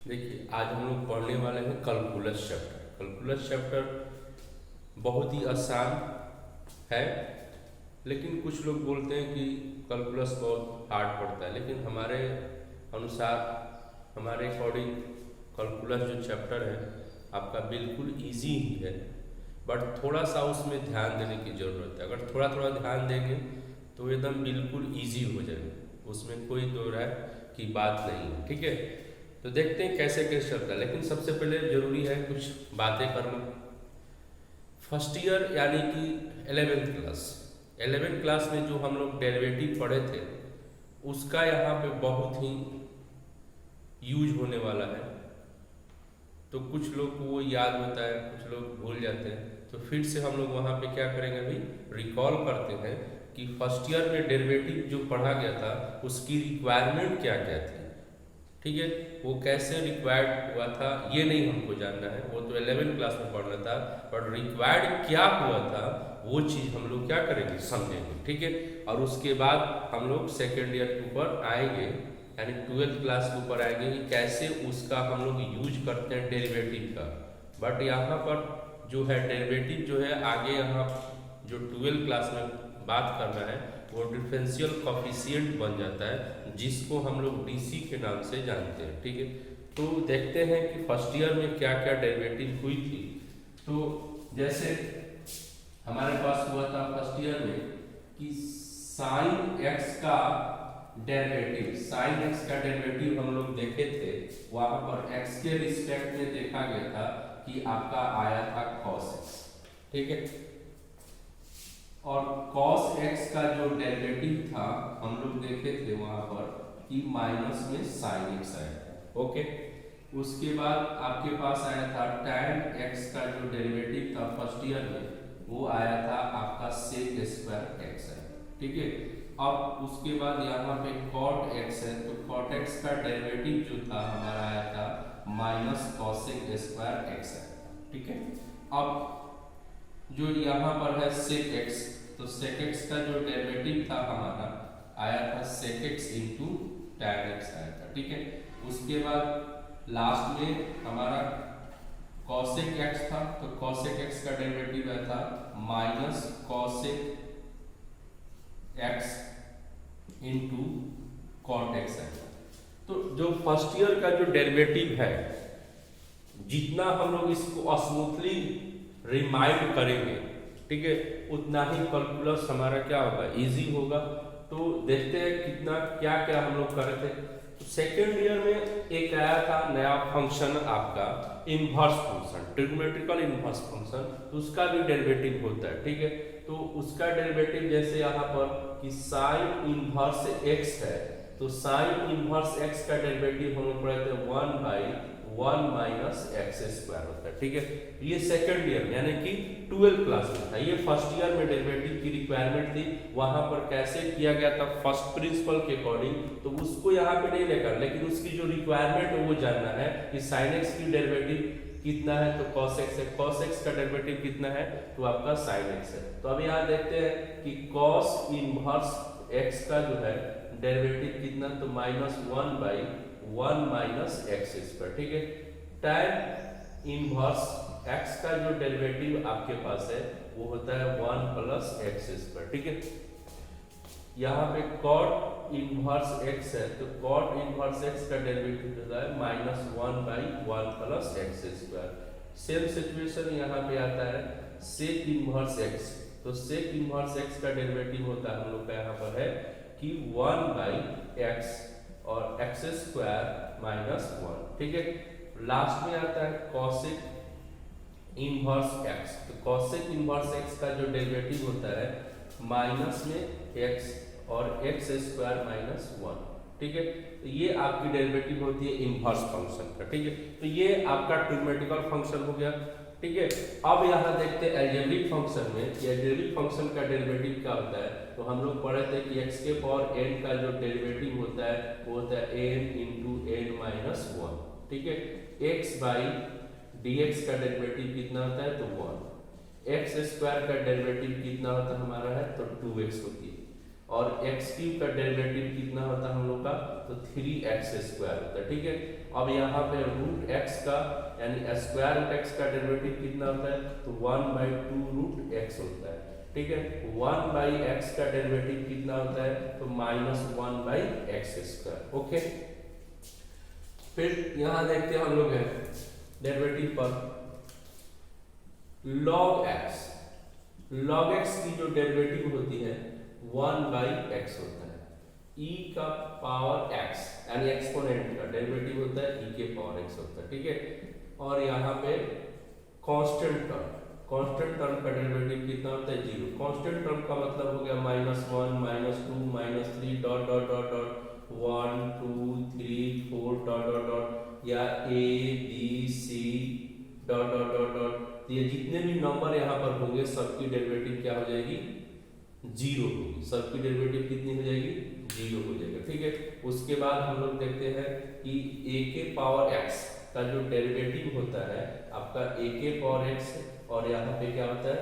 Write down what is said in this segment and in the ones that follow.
देखिए, आज हम लोग पढ़ने वाले हैं कैलकुलस चैप्टर। कैलकुलस चैप्टर बहुत ही आसान है, लेकिन कुछ लोग बोलते हैं कि कैलकुलस बहुत हार्ड पड़ता है, लेकिन हमारे अनुसार, हमारे अकॉर्डिंग कैलकुलस जो चैप्टर है आपका बिल्कुल इजी ही है, बट थोड़ा सा उसमें ध्यान देने की ज़रूरत है। अगर थोड़ा थोड़ा ध्यान देंगे तो एकदम बिल्कुल इजी हो जाएगा, उसमें कोई दो राय की बात नहीं है। ठीक है, तो देखते हैं कैसे कैसे चलता है, लेकिन सबसे पहले जरूरी है कुछ बातें करना। फर्स्ट ईयर यानी कि 11th क्लास में जो हम लोग डेरिवेटिव पढ़े थे उसका यहाँ पे बहुत ही यूज होने वाला है। तो कुछ लोग को वो याद होता है, कुछ लोग भूल जाते हैं, तो फिर से हम लोग वहाँ पे क्या करेंगे, अभी रिकॉल करते हैं कि फर्स्ट ईयर में डेरिवेटिव जो पढ़ा गया था उसकी रिक्वायरमेंट क्या क्या थी। ठीक है, वो कैसे रिक्वायर्ड हुआ था ये नहीं हमको जानना है, वो तो 11th क्लास में पढ़ना था, बट रिक्वायर्ड क्या हुआ था वो चीज़ हम लोग क्या करेंगे, समझेंगे। ठीक है, और उसके बाद हम लोग सेकेंड ईयर के ऊपर आएंगे, यानी 12th क्लास के ऊपर आएंगे कि कैसे उसका हम लोग यूज करते हैं डेरिवेटिव का। बट यहाँ पर जो है डेरिवेटिव जो है आगे यहाँ जो 12th क्लास में बात करना है वो डिफरेंशियल कॉफिशिएंट बन जाता है, जिसको हम लोग डीसी के नाम से जानते हैं। ठीक है, तो देखते हैं कि फर्स्ट ईयर में क्या क्या डेरिवेटिव हुई थी। तो जैसे हमारे पास हुआ था फर्स्ट ईयर में कि साइन एक्स का डेरिवेटिव हम लोग देखे थे, वहां पर एक्स के रिस्पेक्ट में देखा गया था कि आपका आया था कॉस एक्स। ठीक है, और cos x का जो डेरिवेटिव था हम लोग देखे थे वहां पर कि माइनस में sin x आया था। ओके, उसके बाद आपके पास आया था tan x का जो डेरिवेटिव था फर्स्ट ईयर में, वो आया था आपका sec स्क्वायर x है। ठीक है, अब उसके बाद यहाँ पे cot x है, तो cot x का डेरिवेटिव जो था हमारा आया था माइनस cosec स्क्वायर x है। ठीक है, अब जो यहाँ पर है sec x, तो sec x का जो डेरिवेटिव था हमारा आया था sec x into tan x आया था। ठीक है, उसके बाद लास्ट में हमारा cosec x था, तो cosec x का डेरिवेटिव आया था minus cosec x into cot x आया था। तो जो फर्स्ट ईयर का जो डेरिवेटिव है, जितना हम लोग इसको स्मूथली रिमाइंड करेंगे, ठीक है, उतना ही कैलकुलस हमारा क्या होगा, इजी होगा। तो देखते हैं कितना क्या क्या हम लोग कर रहे थे। तो सेकेंड ईयर में एक आया था नया फंक्शन आपका inverse function, trigonometrical inverse function, तो उसका भी डेरिवेटिव होता है। ठीक है, तो उसका डेरिवेटिव जैसे यहाँ पर कि साइन इनवर्स एक्स है, तो साइन इनवर्स एक्स का डेरिवेटिव हम लोग पढ़े थे 1/1 माइनस एक्स स्क्वायर होता है। ठीक है, ये सेकंड ईयर यानी कि 12th क्लास में था। ये फर्स्ट ईयर में डेरिवेटिव की रिक्वायरमेंट थी, वहां पर कैसे किया गया था फर्स्ट प्रिंसिपल के अकॉर्डिंग, तो उसको यहाँ पे नहीं लेकर, लेकिन उसकी जो रिक्वायरमेंट है वो जानना है कि साइन एक्स की डेरिवेटिव कितना है, तो cos x है, cos x का डेरिवेटिव कितना है, तो आपका sin x है। तो अब यहाँ देखते हैं कि cos इनवर्स x का जो है डेरिवेटिव कितना, तो -1/1 माइनस एक्स स्क्वायर। ठीक है, tan इनवर्स x का जो डेरिवेटिव आपके पास है वो होता है 1 प्लस एक्स स्क्वायर। ठीक है, यहाँ पे cot इनवर्स x है, तो cot इनवर्स x का डेरिवेटिव होता है -1/1 plus x square. Same situation यहाँ पे आता है sec इनवर्स x, तो sec इनवर्स x का डेरिवेटिव होता है हम लोग का यहाँ पर है कि 1/x और एक्स स्क्वायर -1। ठीक है, लास्ट में आता है cosec इनवर्स x, तो cosec इनवर्स x का जो डेरिवेटिव होता है माइनस में x और एक्स स्क्वायर -1। ठीक है, तो ये आपकी डेरिवेटिव होती है इनवर्स फंक्शन का। ठीक है, तो ये आपका ट्रिग्नोमेट्रिकल फंक्शन हो गया। ठीक है, अब यहाँ देखते हैं अलजेब्रिक फंक्शन में, अलजेब्रिक फंक्शन का डेरिवेटिव क्या होता है। तो हम लोग पढ़े थे कि x के पावर n का जो डेरिवेटिव होता है वो होता है n इंटू n माइनस 1। ठीक है, x बाई dx का डेरिवेटिव कितना होता है, तो 1। एक्स स्क्वायर का डेरिवेटिव कितना होता है हमारा है, तो 2x होती है, और एक्स क्यूब का डेरिवेटिव कितना होता है हम लोग का, तो 3x स्क्वायर होता है। ठीक है, अब यहाँ पे रूट एक्स का यानी स्क्वायर रूट एक्स का डेरिवेटिव कितना होता है, तो 1/2 रूट एक्स होता है, ठीक है। 1/x का डेरिवेटिव कितना होता है, तो -1/x², ओके। फिर यहाँ देखते हैं हम लोग है डेरिवेटिव पर log x की जो डेरिवेटिव होती है 1/x होता है, e का पावर x यानी एक्सपोनेंट का डेरिवेटिव होता है e के पावर x होता है, ठीक है। और यहाँ पे कांस्टेंट टर्म का डेरिवेटिव कितना होता है, 0। कांस्टेंट टर्म का मतलब हो गया -1 -2 -3 dot dot dot dot 1 2 3 4 dot dot dot या a b c dot dot dot dot, ये जितने भी नंबर यहाँ पर होंगे सबकी डेरिवेटिव क्या हो जाएगी, 0 होगी। सबकी डेरिवेटिव कितनी हो जाएगी, 0 हो जाएगा, ठीक है। उसके बाद हम लोग देखते हैं कि a के पावर x का जो डेरिवेटिव होता है आपका a के पावर x, और यहाँ पे क्या होता है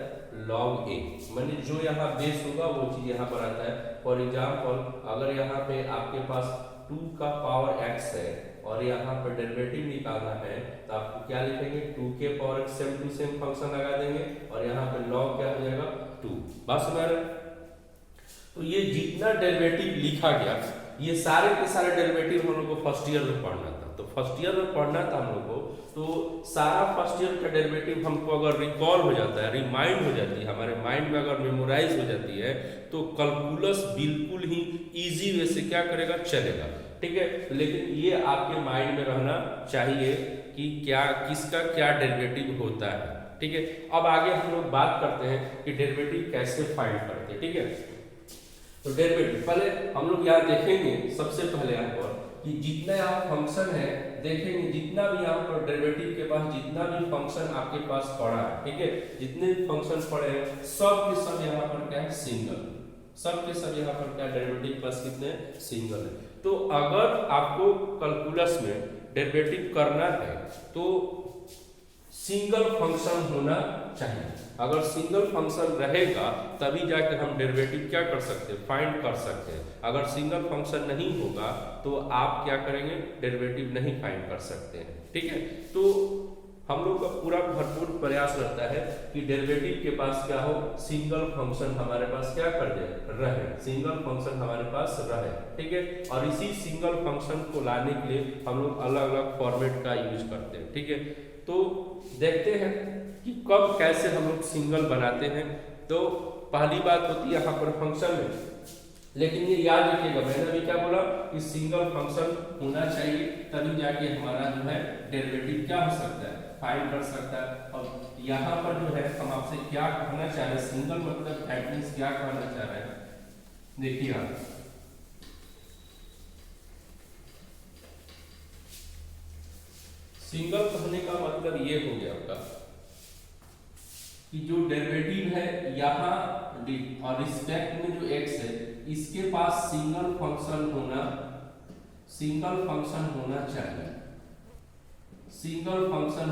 log a, माने जो यहाँ बेस होगा वो चीज यहाँ पर आता है। फॉर एग्जाम्पल अगर यहाँ पे आपके पास 2 का पावर x है और यहाँ पर डेरिवेटिव निकालना है तो आपको क्या लिखेंगे, 2 के power x same to same function लगा देंगे और यहाँ पे log क्या हो जाएगा 2। बस हमारे तो ये जितना डेरिवेटिव लिखा गया ये सारे के सारे डेरिवेटिव हम लोग को फर्स्ट ईयर में पढ़ना था। तो फर्स्ट ईयर में पढ़ना था हम लोग को, तो सारा फर्स्ट ईयर का डेरिवेटिव हमको अगर रिकॉल हो जाता है, रिमाइंड हो जाती है, हमारे माइंड में अगर मेमोराइज हो जाती है तो कैलकुलस बिल्कुल ही इजी वे से क्या करेगा, चलेगा, ठीक है। लेकिन ये आपके माइंड में रहना चाहिए कि क्या किसका क्या डेरिवेटिव होता है, ठीक है। अब आगे हम लोग बात करते हैं कि डेरिवेटिव कैसे फाइंड करते हैं, ठीक है। तो डेरिवेटिव पहले हम लोग यहाँ देखेंगे, सबसे पहले यहाँ पर कि जितना यहाँ फंक्शन है देखेंगे, जितना भी यहाँ पर डेरिवेटिव के पास जितना भी फंक्शन आपके पास पड़ा है, ठीक है, जितने भी फंक्शन पड़े हैं सब के सब यहाँ पर क्या है, सिंगल, सब के सब यहाँ पर क्या डेरिवेटिव पास कितने सिंगल है। तो अगर आपको कैलकुलस में डेरिवेटिव करना है तो सिंगल फंक्शन होना चाहिए। अगर सिंगल फंक्शन रहेगा तभी जाके हम डेरिवेटिव क्या कर सकते हैं, फाइंड कर सकते हैं। अगर सिंगल फंक्शन नहीं होगा तो आप क्या करेंगे, डेरिवेटिव नहीं फाइंड कर सकते हैं, ठीक है। तो हम लोग का पूरा भरपूर प्रयास रहता है कि डेरिवेटिव के पास क्या हो, सिंगल फंक्शन हमारे पास क्या कर दे, रहे, सिंगल फंक्शन हमारे पास रहे, ठीक है। और इसी सिंगल फंक्शन को लाने के लिए हम लोग अलग अलग फॉर्मेट का यूज करते हैं, ठीक है। तो देखते हैं कि कब कैसे हम लोग सिंगल बनाते हैं। तो पहली बात होती है यहाँ पर फंक्शन में, लेकिन ये याद रखिएगा मैंने अभी क्या बोला कि सिंगल फंक्शन होना चाहिए तभी जाके हमारा जो है डेरिवेटिव क्या हो सकता है, फाइंड कर सकता है। और यहाँ पर जो है हम आपसे क्या कहना चाह रहे हैं, सिंगल मतलब दैट मींस क्या कहना चाह रहे हैं, देखिए आप सिंगल कहने का मतलब ये हो गया आपका कि जो डेरिवेटिव है यहाँ और रिस्पेक्ट में जो x है इसके पास सिंगल फंक्शन होना चाहिए, सिंगल फंक्शन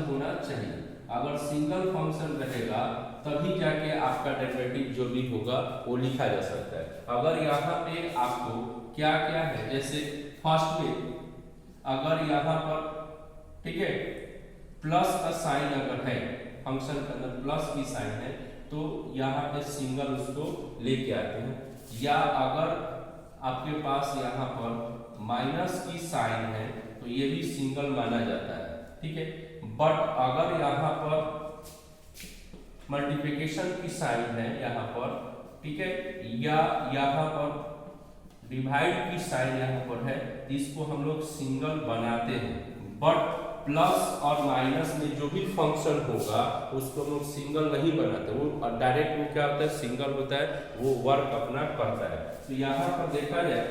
होना चाहिए। अगर सिंगल फंक्शन रहेगा तभी जाके आपका डेरिवेटिव जो भी होगा वो लिखा जा सकता है। अगर यहाँ पे आपको क्या क्या है, जैसे फर्स्ट में अगर यहाँ पर ठीक है प्लस का साइन अगर है, फंक्शन के अंदर प्लस की साइन है तो यहाँ पे सिंगल उसको लेके आते हैं, या अगर आपके पास यहाँ पर माइनस की साइन है तो ये भी सिंगल माना जाता है, ठीक है। बट अगर यहाँ पर मल्टीप्लिकेशन की साइन है यहाँ पर, ठीक है, या यहाँ पर डिवाइड की साइन यहाँ पर है, इसको हम लोग सिंगल बनाते हैं। बट प्लस और माइनस में जो भी फंक्शन होगा उसको हम लोग सिंगल नहीं बनाते, वो डायरेक्ट वो क्या होता है, सिंगल होता है, वो वर्क अपना करता है। तो यहाँ पर देखा जाए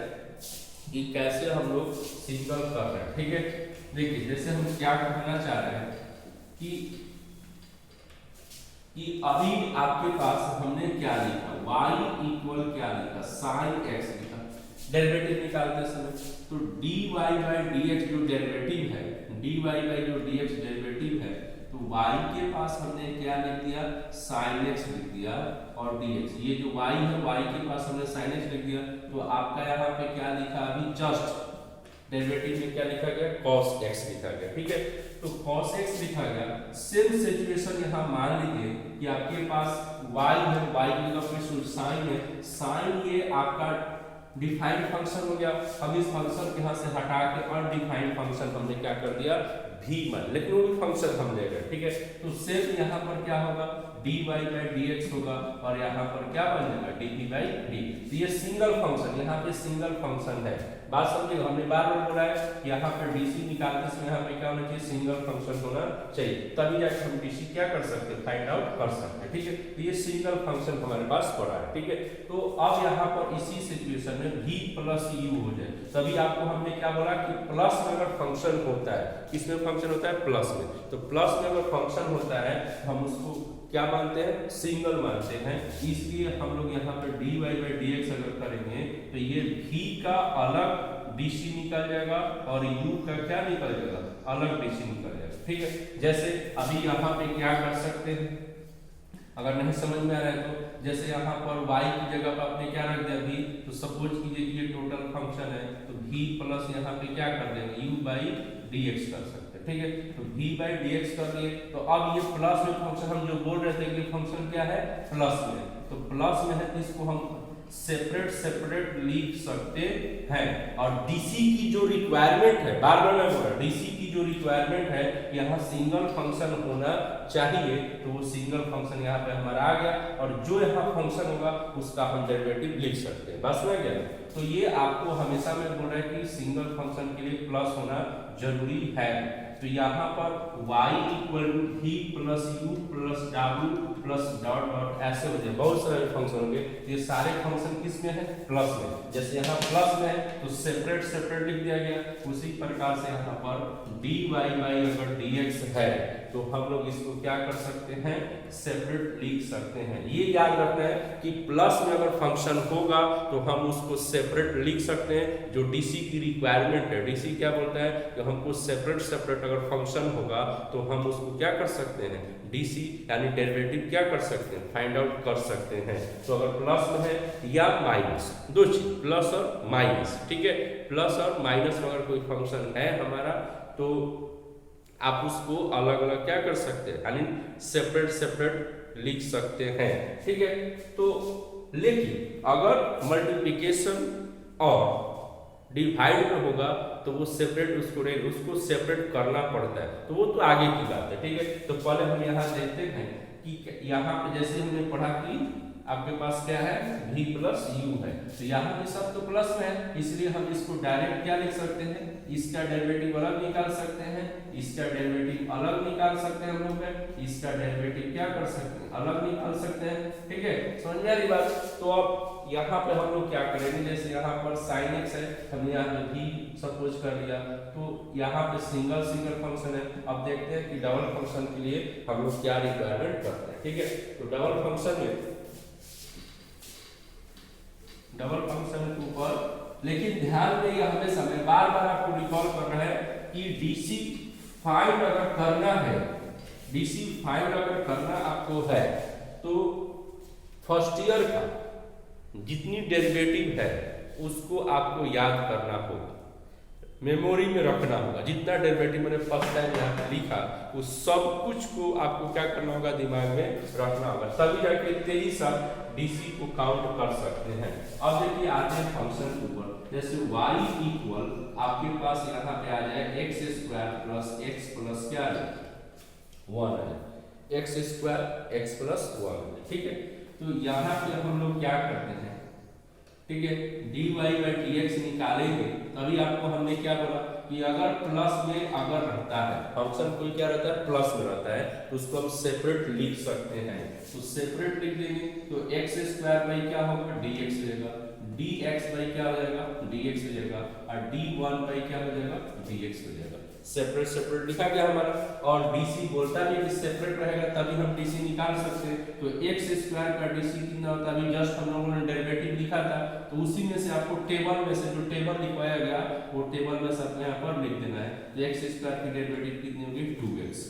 कि कैसे हम लोग सिंगल कर रहे हैं, ठीक है। देखिए जैसे हम क्या कहना चाह रहे हैं कि अभी आपके पास हमने क्या लिखा, y इक्वल क्या लिखा, साइन x लिखा, डेरिवेटिव निकालते समय तो dy बाई dx जो डेरिवेटिव है, dy बाई जो dx डेरिवेटिव है, तो y के पास हमने क्या लिख दिया, sin x लिख दिया, और dx ये जो y है y के पास हमने sin x लिख दिया। तो आपका यहाँ पे क्या लिखा, अभी जस्ट डेरिवेटिव में क्या लिखा गया, cos x लिखा गया, ठीक है। तो cos x लिखा गया। सेम सिचुएशन यहाँ मान लीजिए कि आपके पास y है, y की जगह पे sin है, sin ये आपका डिफाइंड फंक्शन हो गया। अब इस फंक्शन के यहाँ से हटा के अनडिफाइंड फंक्शन हमने क्या कर दिया, v मान, लेकिन वो भी फंक्शन हम ले गए, ठीक है। तो सेम यहाँ पर क्या होगा, dy बाई dx होगा और यहाँ पर क्या बन जाएगा, dt बाई डी। तो ये सिंगल फंक्शन, यहाँ पे सिंगल फंक्शन है, बात समझिएगा। हमने बार बार बोला है कि यहाँ पर डीसी निकालते समय यहाँ पे क्या होना चाहिए, सिंगल फंक्शन होना चाहिए, तभी जाके हम डीसी क्या कर सकते हैं, फाइंड आउट कर सकते हैं, ठीक है। तो ये सिंगल फंक्शन हमारे पास पड़ा है, ठीक है। तो अब यहाँ पर इसी सिचुएशन में v प्लस u हो जाए, तभी आपको हमने क्या बोला कि प्लस में अगर फंक्शन होता है, किसमें फंक्शन होता है, प्लस में, तो प्लस में अगर फंक्शन होता है हम उसको क्या मानते हैं, सिंगल मानते हैं। इसलिए हम लोग यहाँ पे dy बाई dx अगर करेंगे तो ये v का अलग dc निकल जाएगा और u का क्या निकल जाएगा, अलग dc निकल जाएगा, ठीक है। जैसे अभी यहाँ पे क्या कर सकते हैं, अगर नहीं समझ में आ रहा है तो जैसे यहाँ पर y की जगह पर आपने क्या रख दिया v, तो सपोज कीजिए कि ये टोटल फंक्शन है, तो v प्लस यहाँ पे क्या कर देंगे, u बाई dx कर सकते हैं, ठीक है। तो v बाई dx कर दिए, तो अब ये प्लस में फंक्शन हम जो बोल रहे थे कि फंक्शन क्या है, प्लस में, तो प्लस में है तो इसको हम सेपरेट सेपरेट लिख सकते हैं। और डीसी की जो रिक्वायरमेंट है, बार बार मैं बोल रहा हूं, डीसी की जो रिक्वायरमेंट है यहाँ सिंगल फंक्शन होना चाहिए, तो वो सिंगल फंक्शन यहाँ पे हमारा आ गया और जो यहाँ फंक्शन होगा उसका हम डेरिवेटिव लिख सकते हैं, बस में गया। तो ये आपको हमेशा में बोल रहा है कि सिंगल फंक्शन के लिए प्लस होना जरूरी है। तो यहाँ पर y equal to v plus u plus w plus dot dot ऐसे हो जाए, बहुत सारे फंक्शन होंगे, ये सारे फंक्शन किस में है, प्लस में। जैसे यहाँ प्लस में है तो सेपरेट सेपरेट लिख दिया गया, उसी प्रकार से यहाँ पर dy बाई अगर dx है तो हम लोग इसको क्या कर सकते हैं, सेपरेट लिख सकते हैं। ये याद रखना है कि प्लस में अगर फंक्शन होगा तो हम उसको सेपरेट लिख सकते हैं, जो डीसी की रिक्वायरमेंट है। डीसी क्या बोलता है कि हमको सेपरेट सेपरेट अगर फंक्शन होगा तो हम उसको क्या कर सकते हैं, डीसी यानी डेरिवेटिव क्या कर सकते हैं, फाइंड आउट कर सकते हैं। तो अगर प्लस में है या माइनस, दो चीज, प्लस और माइनस, ठीक है। प्लस और माइनस में अगर कोई फंक्शन है हमारा तो आप उसको अलग अलग क्या कर सकते हैं, यानी सेपरेट सेपरेट लिख सकते हैं, ठीक है। तो लेकिन अगर मल्टीप्लिकेशन और डिवाइड में होगा तो वो सेपरेट उसको सेपरेट करना पड़ता है, तो वो तो आगे की बात है, ठीक है। तो पहले हम यहाँ देखते हैं कि यहाँ पे जैसे हमने पढ़ा कि आपके पास क्या है, v प्लस u है, तो यहाँ पे सब तो प्लस में है, इसलिए हम इसको डायरेक्ट क्या लिख सकते हैं, इसका डेरिवेटिव अलग निकाल सकते हैं, इसका डेरिवेटिव अलग निकाल सकते हैं हम लोग, इसका डेरिवेटिव क्या कर सकते हैं, अलग निकाल सकते हैं, ठीक है। समझ में आ रही बात। तो अब यहाँ पे हम लोग क्या करेंगे, जैसे यहाँ पर sin x है, हमने यहाँ पे v सपोज कर लिया, तो यहाँ पे सिंगल सिंगल फंक्शन है। अब देखते हैं कि डबल फंक्शन के लिए हम लोग क्या रिक्वायरमेंट करते हैं, ठीक है। तो डबल फंक्शन में डबल फंक्शन के ऊपर, लेकिन ध्यान दें हमेशा मैं बार बार आपको रिकॉल कर रहा है कि डीसी फाइंड अगर करना है, डीसी फाइंड अगर करना आपको है तो फर्स्ट ईयर का जितनी डेरिवेटिव है उसको आपको याद करना होगा, मेमोरी में रखना होगा। जितना डेरिवेटिव मैंने फर्स्ट टाइम यहाँ पे लिखा वो सब कुछ को आपको क्या करना होगा, दिमाग में रखना होगा, तभी जाके तेजी से डीसी को काउंट कर सकते हैं। अब देखिए आते हैं फंक्शन के ऊपर, जैसे y इक्वल आपके पास यहाँ पे आ जाए x square plus x plus क्या है 1 है, एक्स स्क्वायर एक्स प्लस 1, ठीक है। तो यहाँ पे हम लोग क्या करते हैं, ठीक है, dy बाई dx निकालेंगे, तभी आपको हमने क्या बोला कि अगर प्लस में अगर रहता है फंक्शन, कोई क्या रहता है, प्लस में रहता है, तो उसको हम सेपरेट लिख सकते हैं। तो सेपरेट लिख देंगे तो एक्स स्क्वायर बाई क्या होगा, dx हो जाएगा, dx बाई क्या हो जाएगा, dx हो जाएगा, और d1 बाई क्या हो जाएगा, dx हो जाएगा। सेपरेट सेपरेट लिखा गया हमारा, और डीसी बोलता भी कि सेपरेट रहेगा तभी हम डीसी निकाल सकते हैं। तो एक्स स्क्वायर का डीसी कितना होता है, अभी जस्ट हम लोगों ने डेरिवेटिव लिखा था, तो उसी में से आपको टेबल में से जो टेबल लिखवाया गया वो टेबल में से अपने यहाँ पर लिख देना है। तो एक्स स्क्वायर की डेरिवेटिव कितनी होगी, 2x,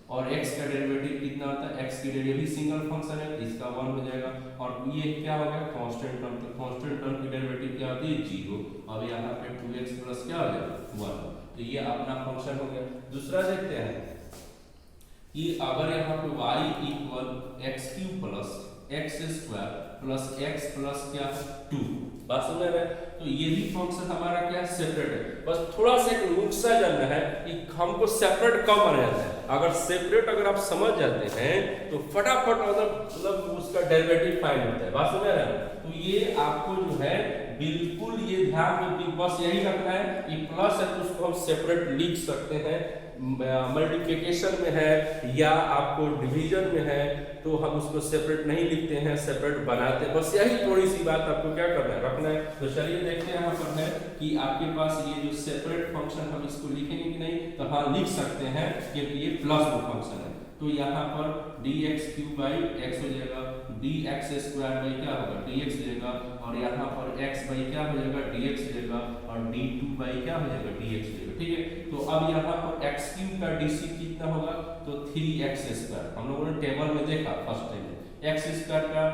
और x का डेरिवेटिव कितना होता है, x की डेरिवेटिव सिंगल फंक्शन है, इसका 1 हो जाएगा। और ये क्या हो गया, कांस्टेंट टर्म, तो कांस्टेंट टर्म की डेरिवेटिव क्या होती है, 0। अब यहाँ पे 2x प्लस क्या हो जाएगा, 1। तो ये अपना फंक्शन हो गया। दूसरा देखते हैं कि अगर यहाँ पे y equal x cube plus x square plus x plus क्या 2, बात समझ रहे हैं। तो ये भी फंक्शन हमारा क्या सेपरेट है। बस थोड़ा सा एक नुस्खा जानना है कि हमको सेपरेट कब माना जाता है। अगर सेपरेट अगर आप समझ जाते हैं तो फटाफट मतलब उसका डेरिवेटिव फाइंड होता है, बात समझ रहे हैं। तो ये आपको जो है बिल्कुल ये ध्यान में बस यही रखना है कि प्लस है तो उसको हम सेपरेट लिख सकते हैं, मल्टीप्लिकेशन में है या आपको डिवीजन में है तो हम उसको सेपरेट नहीं लिखते हैं, सेपरेट बनाते हैं। बस यही थोड़ी सी बात आपको क्या करना है, रखना है। तो चलिए देखते हैं यहाँ पर है कि आपके पास ये जो सेपरेट फंक्शन हम इसको लिखेंगे कि नहीं, तो हाँ लिख सकते हैं क्योंकि ये प्लस वो फंक्शन है। तो यहाँ पर dx क्यूब बाई एक्स हो जाएगा, dx स्क्वायर बाई क्या होगा, dx हो जाएगा, और यहाँ पर x बाई क्या हो जाएगा, dx हो जाएगा, और d2 बाई क्या हो जाएगा, dx हो जाएगा। ठीक है, तो अब यहाँ पर x क्यूब का dc कितना होगा, तो 3x स्क्वायर। हम लोगों ने टेबल में देखा फर्स्ट टाइम, x स्क्वायर का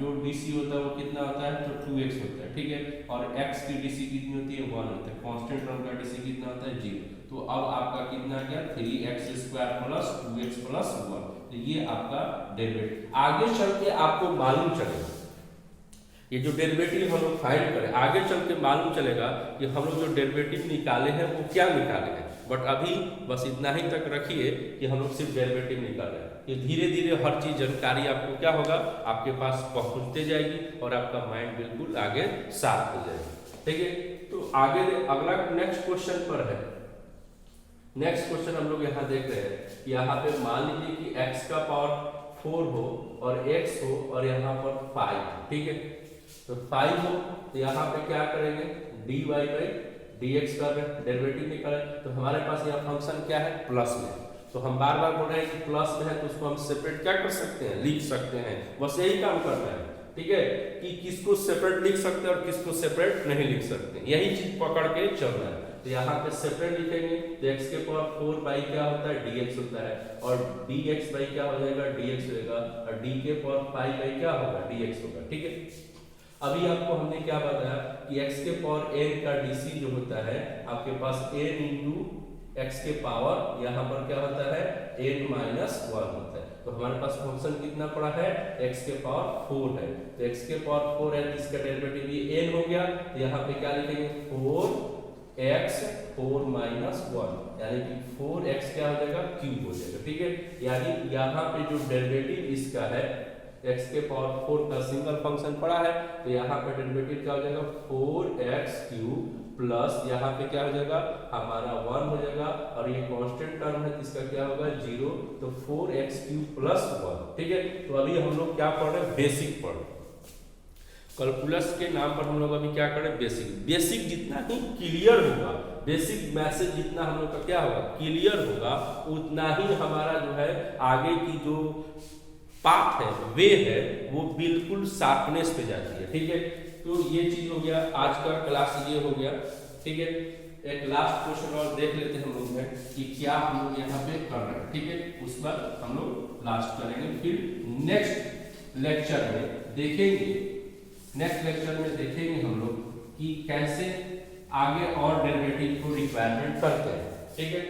जो dc होता है वो कितना होता है, तो 2x होता है। ठीक है, और x की dc कितनी होती है, 1 होता है। कांस्टेंट टर्म का dc कितना होता है, 0। तो अब आपका कितना गया, 3x square plus 2x plus 1। तो ये आपका डेरिवेटिव। आगे चल के आपको मालूम चलेगा, ये जो डेरिवेटिव हम लोग फाइंड करें आगे चल के मालूम चलेगा कि हम लोग जो डेरिवेटिव निकाले हैं वो क्या निकाले हैं। बट अभी बस इतना ही तक रखिए कि हम लोग सिर्फ डेरिवेटिव निकाल रहे हैं। ये धीरे धीरे हर चीज जानकारी आपको क्या होगा, आपके पास पहुंचते जाएगी और आपका माइंड बिल्कुल आगे साफ हो जाएगा। ठीक है, तो आगे अगला नेक्स्ट क्वेश्चन पर है। नेक्स्ट क्वेश्चन हम लोग यहाँ देख रहे हैं कि यहाँ पे मान लीजिए कि x का पावर 4 हो और x हो और यहाँ पर 5। ठीक है, तो 5 हो तो यहाँ पे क्या करेंगे, dy बाई dx कर रहे हैं, डेरिवेटिव निकाले। तो हमारे पास यहाँ फंक्शन क्या है, प्लस में। तो हम बार बार बोल रहे हैं कि प्लस में है तो उसको हम सेपरेट क्या कर सकते हैं, लिख सकते हैं। बस यही काम करना है। ठीक है, कि किसको सेपरेट लिख सकते हैं और किसको सेपरेट नहीं लिख सकते, यही चीज पकड़ के चलना है। तो यहाँ पे सेपरेट लिखेंगे तो x के पावर 4 बाई क्या होता है, dx होता है, और dx बाई क्या हो जाएगा, dx होगा, और d के पावर 5 बाई क्या होगा, dx होगा। ठीक है, अभी आपको हमने क्या बताया कि x के पावर n का dc जो होता है आपके पास n इंटू x के पावर यहाँ पर क्या होता है, n माइनस 1 होता है। तो हमारे पास फंक्शन कितना पड़ा है, x के पावर 4 है। तो x के पावर 4 है, इसका डेरिवेटिव ये n हो गया। तो यहाँ पे क्या लिखेंगे, 4x 4 माइनस 1, यानी कि 4x क्या हो जाएगा, क्यूब हो जाएगा। ठीक है, यानी यहाँ पे जो डेरिवेटिव इसका है x के पावर 4 का सिंगल फंक्शन पड़ा है, तो यहाँ पे डेरिवेटिव क्या हो जाएगा, 4x क्यूब प्लस यहाँ पे क्या हो जाएगा, हमारा 1 हो जाएगा, और ये कांस्टेंट टर्म है इसका क्या होगा, 0। तो 4x क्यूब प्लस 1। ठीक है, तो अभी हम लोग क्या पढ़ रहे हैं, बेसिक पढ़ रहे हैं। कैलकुलस के नाम पर हम लोग अभी क्या करें, बेसिक जितना ही क्लियर होगा, बेसिक मैसेज जितना हम लोग का क्या होगा, क्लियर होगा, उतना ही हमारा जो है आगे की जो पाथ है, वे है, वो बिल्कुल शार्पनेस पे जाती है। ठीक है, तो ये चीज हो गया, आज का क्लास ये हो गया। ठीक है, एक लास्ट क्वेश्चन और देख लेते हैं हम लोग में कि क्या हम लोग यहाँ पे कर रहे हैं। ठीक है, उस पर हम लोग लास्ट करेंगे, फिर नेक्स्ट लेक्चर में देखेंगे, नेक्स्ट लेक्चर में देखेंगे हम लोग कि कैसे आगे और डेरिवेटिव को रिक्वायरमेंट करते हैं। ठीक है,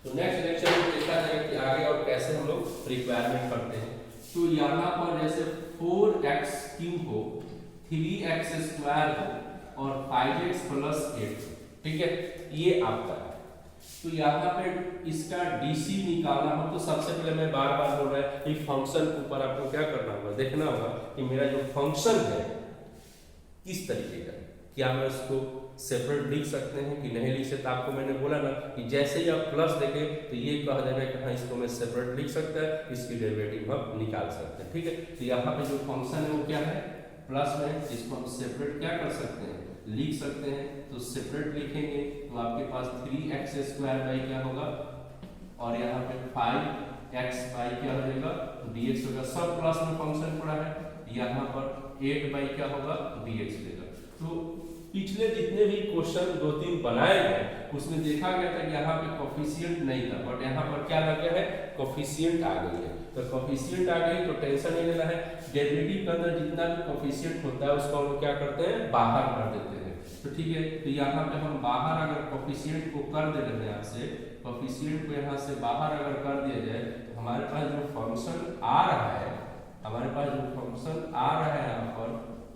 तो नेक्स्ट लेक्चर में देखा जाएगा कि आगे और कैसे हम लोग रिक्वायरमेंट करते हैं। तो यहाँ पर जैसे 4x क्यूब हो, 3x स्क्वायर हो और 5x प्लस 8। ठीक है, ये आपका है। तो यहाँ पे इसका DC निकालना हो तो सबसे पहले मैं बार बार बोल रहा है कि फंक्शन के ऊपर आपको क्या करना होगा, देखना होगा कि मेरा जो फंक्शन है किस तरीके का, क्या मैं उसको सेपरेट लिख सकते हैं कि नहीं लिख सकते। आपको मैंने बोला ना कि जैसे ही आप प्लस देखें तो ये कहा जाएगा कि हाँ इसको मैं सेपरेट लिख सकता है, इसकी डेरिवेटिव हम निकाल सकते हैं। ठीक है, तो यहाँ पे जो फंक्शन है वो क्या है, प्लस में, इसको हम सेपरेट क्या कर सकते हैं, लिख सकते हैं। तो सेपरेट लिखेंगे तो आपके पास 3x स्क्वायर बाई क्या होगा, और यहाँ पे 5x बाई क्या हो जाएगा, dx होगा। सब प्लस में फंक्शन पड़ा है, यहाँ पर 8 बाई क्या होगा, dx देगा। तो पिछले जितने भी क्वेश्चन 2-3 बनाए गए उसमें देखा गया था कि यहाँ पे कोफिशिएंट नहीं था, बट यहाँ पर क्या लग गया है, कोफिशिएंट आ गई है। तो कोफिशिएंट आ गई तो टेंशन नहीं लेना है। डेरिवेटिव के अंदर जितना भी कोफिशिएंट होता है उसको हम लोग क्या करते हैं, बाहर कर देते हैं। तो ठीक है, तो यहाँ पे हम बाहर अगर कोफिशिएंट को कर दे रहे हैं, यहाँ से कोफिशिएंट को यहाँ से बाहर अगर कर दिया जाए तो हमारे पास जो फंक्शन आ रहा है, हमारे पास जो फंक्शन आ रहा है यहाँ पर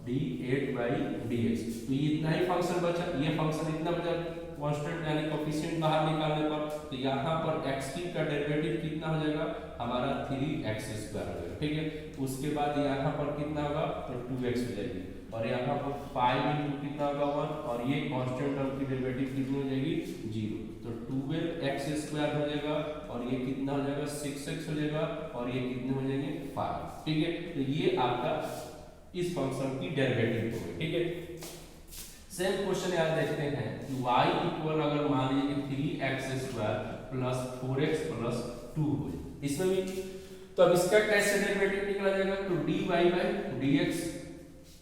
d8/dx, तो ये इतना ही फंक्शन बचा, ये फंक्शन इतना बचा कांस्टेंट यानी कोफिशिएंट बाहर निकालने पर। तो यहाँ पर x3 का डेरिवेटिव कितना हो जाएगा, हमारा 3x² हो जाएगा। ठीक है, उसके बाद यहाँ पर कितना होगा, तो 2x हो जाएगी, और यहाँ पर 5 इंटू कितना होगा 1, और ये कांस्टेंट टर्म की डेरिवेटिव कितनी हो जाएगी 0, तो 12x² हो जाएगा, और ये कितना हो जाएगा 6x हो जाएगा, और ये कितने हो जाएंगे 5। ठीक है, तो ये आपका इस फंक्शन की डेरिवेटिव हो गई। ठीक है, सेम क्वेश्चन याद देखते हैं कि y इक्वल अगर मान लीजिए 3x² प्लस 4x प्लस 2 हो जाए, इसमें भी तो अब इसका कैसे डेरिवेटिव निकाला जाएगा, तो dy/dx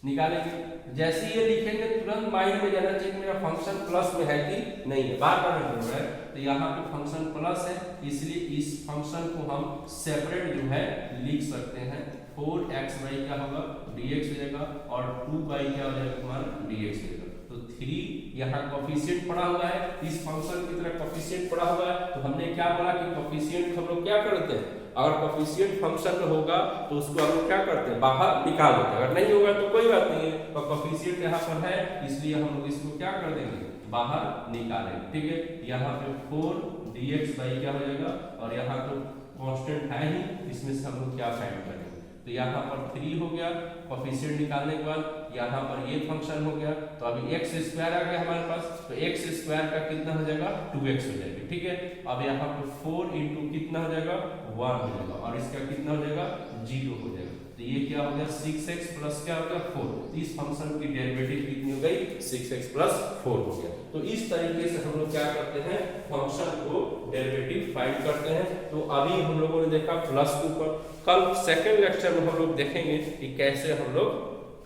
निकालेंगे। जैसे ये लिखेंगे तुरंत माइंड में जाना चाहिए कि मेरा फंक्शन प्लस में है कि नहीं है, बार बार नहीं हो रहा है। तो यहाँ पे फंक्शन प्लस है, इसलिए इस फंक्शन को हम सेपरेट जो है लिख सकते हैं। 4x क्या होगा dx हो जाएगा, और 2 क्या हो जाएगा हमारा dx हो जाएगा। तो 3 यहाँ कोफिशिएंट पड़ा हुआ है, इस फंक्शन की तरह कोफिशिएंट पड़ा हुआ है, तो हमने क्या बोला कि कोफिशिएंट हम लोग क्या करते हैं, अगर कोफिशिएंट फंक्शन में होगा तो उसको हम लोग क्या करते हैं, बाहर निकाल देते हैं, अगर नहीं होगा तो कोई बात नहीं है, और कोफिशिएंट यहाँ पर है इसलिए हम लोग इसको क्या कर देंगे, बाहर निकालेंगे। ठीक है, यहाँ पे 4dx क्या हो जाएगा, और यहाँ तो कांस्टेंट है ही, इसमें से हम लोग क्या फाइंड करेंगे, तो यहाँ पर 3 हो गया, कोफिशिएंट निकालने के बाद यहाँ पर ये फंक्शन हो गया, तो अभी x² आ गया हमारे पास, तो x² का कितना हो जाएगा 2x हो जाएगा। ठीक है, अब यहाँ पर 4 इंटू कितना हो जाएगा 1 हो जाएगा, और इसका कितना हो जाएगा 0 हो जाएगा, तो ये क्या हो गया 6x प्लस क्या हो गया 4, तो इस फंक्शन की डेरिवेटिव कितनी हो गई 6x प्लस 4 हो गया। तो इस तरीके से हम लोग क्या करते हैं, फंक्शन को डेरिवेटिव फाइंड करते हैं। तो अभी हम लोगों ने देखा प्लस के ऊपर, कल सेकंड लेक्चर में हम लोग देखेंगे कि कैसे हम लोग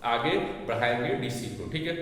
आगे बढ़ाएंगे डीसी को। ठीक है।